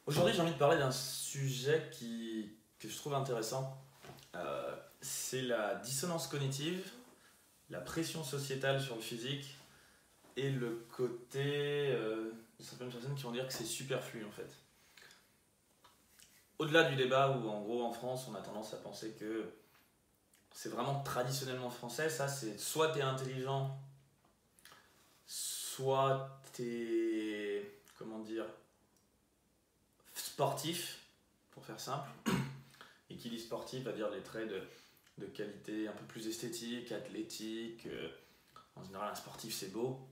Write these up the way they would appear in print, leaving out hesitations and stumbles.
Aujourd'hui, j'ai envie de parler d'un sujet que je trouve intéressant. C'est la dissonance cognitive, la pression sociétale sur le physique et le côté de certaines personnes qui vont dire que c'est superflu en fait. Au-delà du débat où en gros en France on a tendance à penser que c'est vraiment traditionnellement français, ça c'est soit t'es intelligent, soit t'es, comment dire, sportif, pour faire simple. Et qui dit sportif va dire les traits de qualité un peu plus esthétique, athlétique. En général, un sportif, c'est beau.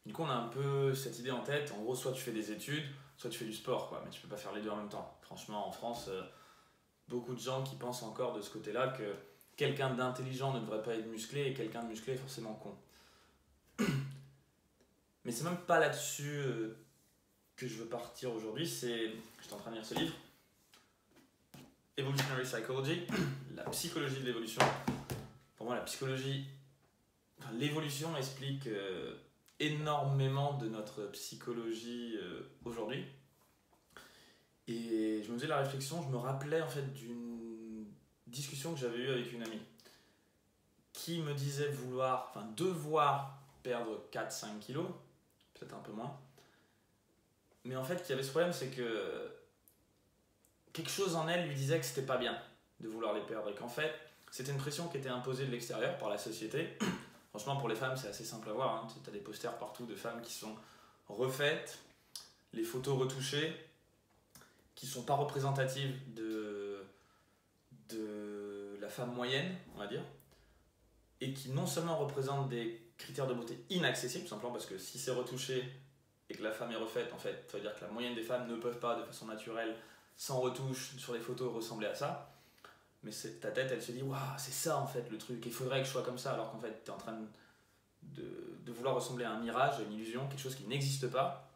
Du coup, on a un peu cette idée en tête. En gros, soit tu fais des études, soit tu fais du sport, quoi. Mais tu peux pas faire les deux en même temps. Franchement, en France, beaucoup de gens qui pensent encore de ce côté-là que quelqu'un d'intelligent ne devrait pas être musclé et quelqu'un de musclé est forcément con. Mais c'est même pas là-dessus que je veux partir aujourd'hui. J'étais en train de lire ce livre. Evolutionary Psychology, la psychologie de l'évolution. Pour moi, l'évolution explique énormément de notre psychologie aujourd'hui. Et je me faisais la réflexion, je me rappelais en fait d'une discussion que j'avais eue avec une amie qui me disait devoir perdre 4-5 kilos, peut-être un peu moins. Mais en fait, il y avait ce problème, c'est que quelque chose en elle lui disait que c'était pas bien de vouloir les perdre et qu'en fait c'était une pression qui était imposée de l'extérieur par la société. Franchement, pour les femmes, c'est assez simple à voir, hein. Tu as des posters partout de femmes qui sont refaites, les photos retouchées, qui sont pas représentatives de la femme moyenne, on va dire, et qui non seulement représentent des critères de beauté inaccessibles, tout simplement parce que si c'est retouché et que la femme est refaite, en fait, ça veut dire que la moyenne des femmes ne peuvent pas de façon naturelle, sans retouche sur les photos, ressembler à ça. Mais ta tête, elle se dit, waouh, c'est ça en fait le truc, il faudrait que je sois comme ça, alors qu'en fait, tu es en train de vouloir ressembler à un mirage, à une illusion, quelque chose qui n'existe pas.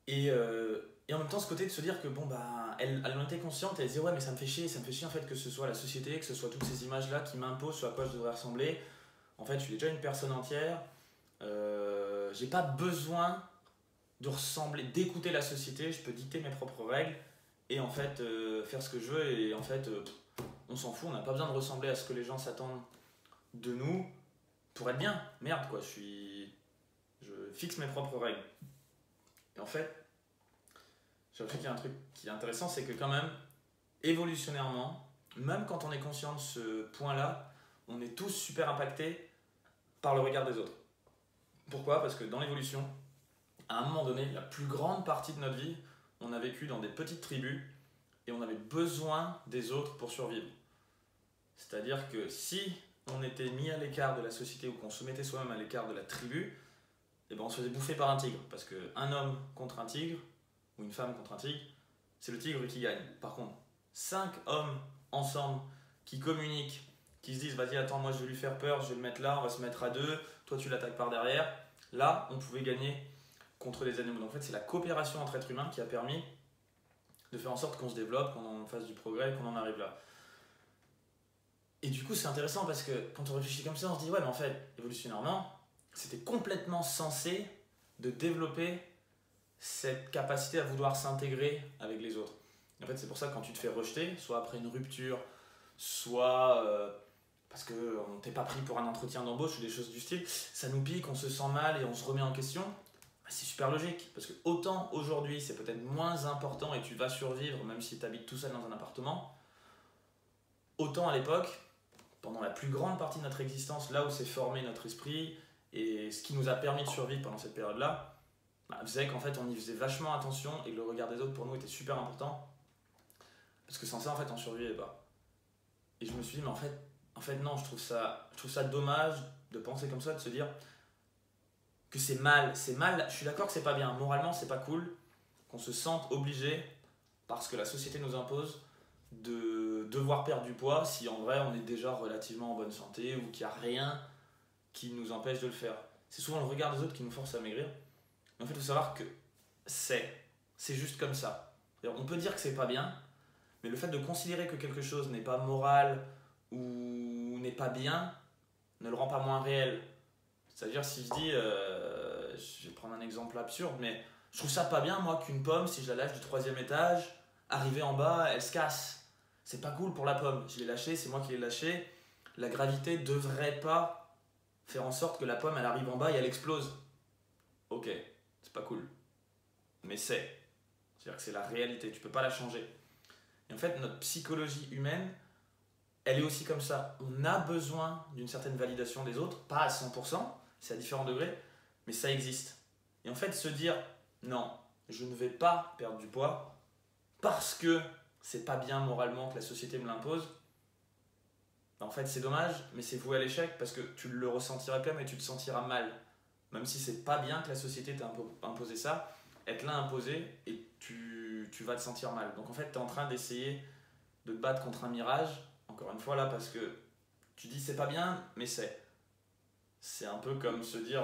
Et en même temps, ce côté de se dire que, bon, bah, elle en était consciente, elle disait, ouais, mais ça me fait chier en fait que ce soit la société, que ce soit toutes ces images-là qui m'imposent sur à quoi je devrais ressembler. En fait, je suis déjà une personne entière, j'ai pas besoin de ressembler, d'écouter la société, je peux dicter mes propres règles et en fait faire ce que je veux et en fait on s'en fout, on n'a pas besoin de ressembler à ce que les gens s'attendent de nous pour être bien. Merde quoi, je fixe mes propres règles. Et en fait, j'ai appris qu'il y a un truc qui est intéressant, c'est que quand même, évolutionnairement, même quand on est conscient de ce point-là, on est tous super impactés par le regard des autres. Pourquoi ? Parce que dans l'évolution, à un moment donné, la plus grande partie de notre vie, on a vécu dans des petites tribus et on avait besoin des autres pour survivre. C'est-à-dire que si on était mis à l'écart de la société ou qu'on se mettait soi-même à l'écart de la tribu, eh ben on se faisait bouffer par un tigre. Parce qu'un homme contre un tigre, ou une femme contre un tigre, c'est le tigre qui gagne. Par contre, 5 hommes ensemble qui communiquent, qui se disent vas-y attends moi je vais lui faire peur, je vais le mettre là, on va se mettre à deux, toi tu l'attaques par derrière, là on pouvait gagner contre les animaux. Donc en fait c'est la coopération entre êtres humains qui a permis de faire en sorte qu'on se développe, qu'on en fasse du progrès, qu'on en arrive là. Et du coup c'est intéressant parce que quand on réfléchit comme ça on se dit ouais mais en fait évolutionnairement c'était complètement censé de développer cette capacité à vouloir s'intégrer avec les autres. Et en fait c'est pour ça que quand tu te fais rejeter, soit après une rupture, soit parce qu'on t'est pas pris pour un entretien d'embauche ou des choses du style, ça nous pique, on se sent mal et on se remet en question. C'est super logique, parce que autant aujourd'hui c'est peut-être moins important et tu vas survivre même si tu habites tout seul dans un appartement, autant à l'époque, pendant la plus grande partie de notre existence, là où s'est formé notre esprit et ce qui nous a permis de survivre pendant cette période-là, faisait qu'en fait on y faisait vachement attention et que le regard des autres pour nous était super important, parce que sans ça en fait on survivait pas. Et je me suis dit mais en fait non, je trouve ça dommage de penser comme ça, de se dire que c'est mal, je suis d'accord que c'est pas bien, moralement c'est pas cool qu'on se sente obligé, parce que la société nous impose, de devoir perdre du poids si en vrai on est déjà relativement en bonne santé ou qu'il n'y a rien qui nous empêche de le faire. C'est souvent le regard des autres qui nous force à maigrir, mais en fait il faut savoir que c'est juste comme ça. On peut dire que c'est pas bien, mais le fait de considérer que quelque chose n'est pas moral ou n'est pas bien ne le rend pas moins réel. C'est-à-dire si je dis, je vais prendre un exemple absurde, mais Je trouve ça pas bien, moi, qu'une pomme, si je la lâche du 3e étage, arrivée en bas, elle se casse. C'est pas cool pour la pomme. Je l'ai lâchée, c'est moi qui l'ai lâchée. La gravité devrait pas faire en sorte que la pomme, elle arrive en bas et elle explose. Ok, c'est pas cool. Mais c'est-à-dire que c'est la réalité, tu peux pas la changer. Et en fait, notre psychologie humaine, elle est aussi comme ça. On a besoin d'une certaine validation des autres, pas à 100%, c'est à différents degrés, mais ça existe. Et en fait, se dire, non, je ne vais pas perdre du poids parce que c'est pas bien moralement que la société me l'impose, en fait, c'est dommage, mais c'est voué à l'échec parce que tu le ressentiras quand même et tu te sentiras mal. Même si c'est pas bien que la société t'ait imposé ça, elle te l'a imposé et tu vas te sentir mal. Donc en fait, tu es en train d'essayer de te battre contre un mirage, encore une fois là, parce que tu dis c'est pas bien, mais c'est. C'est un peu comme se dire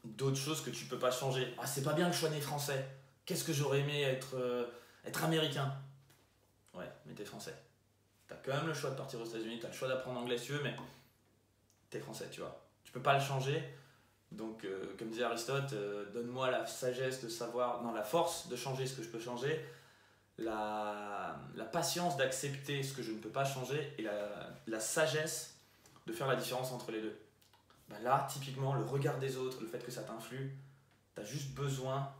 d'autres choses que tu peux pas changer. Ah, c'est pas bien que je sois né français. Qu'est-ce que j'aurais aimé être américain. Ouais, mais t'es français. T'as quand même le choix de partir aux États-Unis, t'as le choix d'apprendre anglais si tu veux, mais t'es français, tu vois. Tu peux pas le changer. Donc, comme disait Aristote, donne-moi la sagesse de savoir, non, la force de changer ce que je peux changer, la patience d'accepter ce que je ne peux pas changer et la sagesse de faire la différence entre les deux. Bah là, typiquement, le regard des autres, le fait que ça t'influe, t'as juste besoin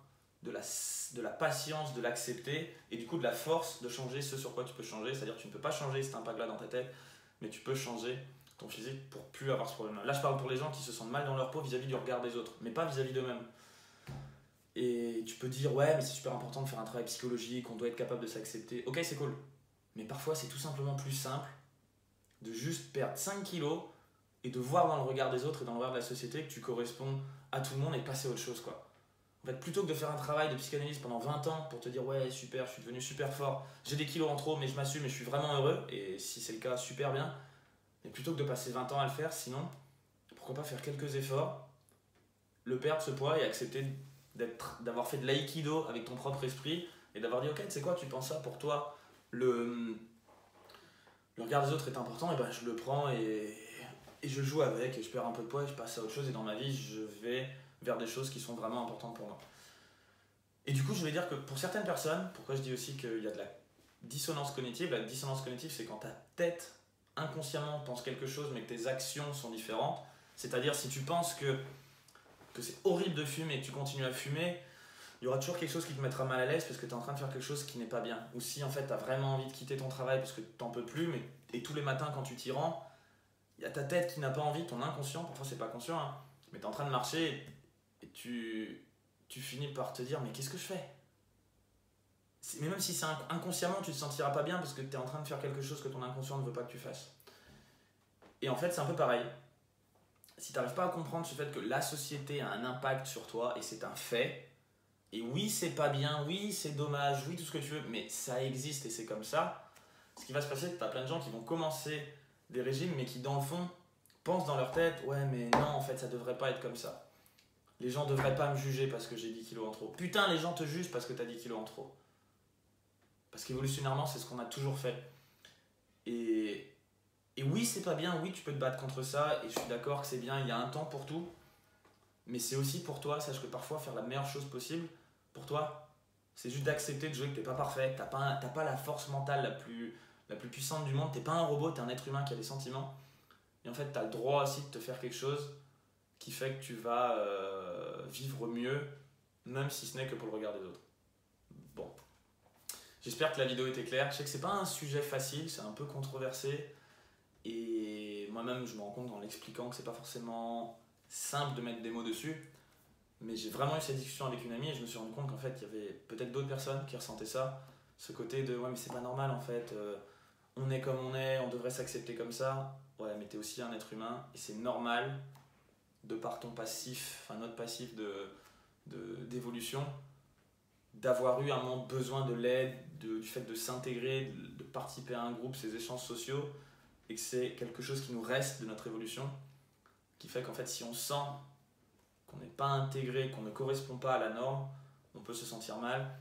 de la patience de l'accepter et du coup de la force de changer ce sur quoi tu peux changer. C'est-à-dire que tu ne peux pas changer cet impact-là dans ta tête, mais tu peux changer ton physique pour plus avoir ce problème-là. Là, je parle pour les gens qui se sentent mal dans leur peau vis-à-vis du regard des autres, mais pas vis-à-vis d'eux-mêmes. Et tu peux dire, ouais, mais c'est super important de faire un travail psychologique, on doit être capable de s'accepter. Ok, c'est cool. Mais parfois, c'est tout simplement plus simple de juste perdre 5 kilos et de voir dans le regard des autres et dans le regard de la société que tu corresponds à tout le monde et passer à autre chose, quoi. En fait, plutôt que de faire un travail de psychanalyse pendant 20 ans pour te dire, ouais, super, je suis devenu super fort, j'ai des kilos en trop, mais je m'assume et je suis vraiment heureux, et si c'est le cas, super bien. Mais plutôt que de passer 20 ans à le faire, sinon, pourquoi pas faire quelques efforts, le perdre ce poids et accepter d'avoir fait de l'aïkido avec ton propre esprit et d'avoir dit, ok, tu sais quoi, tu penses ça pour toi, le regard des autres est important, et ben je le prends et je joue avec, et je perds un peu de poids et je passe à autre chose, et dans ma vie, je vais vers des choses qui sont vraiment importantes pour moi. Et du coup, je vais dire que pour certaines personnes, pourquoi je dis aussi qu'il y a de la dissonance cognitive, la dissonance cognitive, c'est quand ta tête inconsciemment pense quelque chose mais que tes actions sont différentes. C'est-à-dire si tu penses que c'est horrible de fumer et que tu continues à fumer, il y aura toujours quelque chose qui te mettra mal à l'aise parce que tu es en train de faire quelque chose qui n'est pas bien. Ou si en fait tu as vraiment envie de quitter ton travail parce que tu n'en peux plus, et tous les matins quand tu t'y rends, il y a ta tête qui n'a pas envie, ton inconscient, parfois c'est pas conscient, hein, mais tu es en train de marcher et tu finis par te dire mais qu'est-ce que je fais? Mais même si c'est inconsciemment, tu te sentiras pas bien parce que tu es en train de faire quelque chose que ton inconscient ne veut pas que tu fasses. Et en fait, c'est un peu pareil. Si tu n'arrives pas à comprendre ce fait que la société a un impact sur toi, et c'est un fait, et oui, c'est pas bien, oui, c'est dommage, oui, tout ce que tu veux, mais ça existe et c'est comme ça, ce qui va se passer, c'est que tu as plein de gens qui vont commencer des régimes, mais qui, dans le fond, pensent dans leur tête, ouais, mais non, en fait, ça devrait pas être comme ça. Les gens devraient pas me juger parce que j'ai 10 kilos en trop. Putain, les gens te jugent parce que tu as 10 kilos en trop. Parce qu'évolutionnairement, c'est ce qu'on a toujours fait. Et, et oui, c'est pas bien, oui, tu peux te battre contre ça, et je suis d'accord que c'est bien, il y a un temps pour tout, mais c'est aussi pour toi, sache que parfois, faire la meilleure chose possible, pour toi, c'est juste d'accepter de jouer que t'es pas parfait, t'as pas la force mentale la plus puissante du monde, t'es pas un robot, t'es un être humain qui a des sentiments, et en fait, t'as le droit aussi de te faire quelque chose qui fait que tu vas vivre mieux, même si ce n'est que pour le regard des autres. Bon. J'espère que la vidéo était claire. Je sais que c'est pas un sujet facile, c'est un peu controversé. Et moi-même, je me rends compte en l'expliquant que c'est pas forcément simple de mettre des mots dessus. Mais j'ai vraiment eu cette discussion avec une amie et je me suis rendu compte qu'en fait, il y avait peut-être d'autres personnes qui ressentaient ça. Ce côté de ouais, mais c'est pas normal en fait. On est comme on est, on devrait s'accepter comme ça. Ouais, mais t'es aussi un être humain et c'est normal, de par ton passif, enfin notre passif d'évolution, d'avoir eu un moment besoin de l'aide, du fait de s'intégrer, de participer à un groupe, ces échanges sociaux, et que c'est quelque chose qui nous reste de notre évolution, qui fait qu'en fait si on sent qu'on n'est pas intégré, qu'on ne correspond pas à la norme, on peut se sentir mal,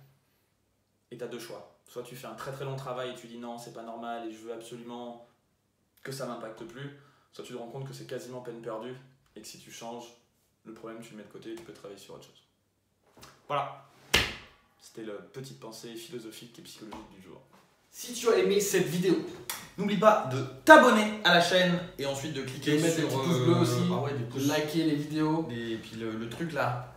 et tu as deux choix. Soit tu fais un très très long travail et tu dis non, c'est pas normal et je veux absolument que ça m'impacte plus, soit tu te rends compte que c'est quasiment peine perdue, et que si tu changes, le problème tu le mets de côté et tu peux travailler sur autre chose. Voilà. C'était la petite pensée philosophique et psychologique du jour. Si tu as aimé cette vidéo, N'oublie pas de t'abonner à la chaîne et ensuite de cliquer de mettre sur des petits pouces bleus aussi, ah ouais, des de pouces. liker les vidéos, Et puis le truc là,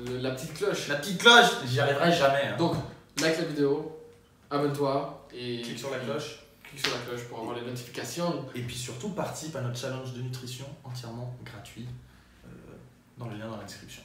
la petite cloche. la petite cloche, j'y arriverai jamais. Hein. Donc, like la vidéo, abonne-toi et Clique sur la cloche. Clique sur la cloche pour avoir les notifications. Et puis surtout participe à notre challenge de nutrition entièrement gratuit dans le lien dans la description.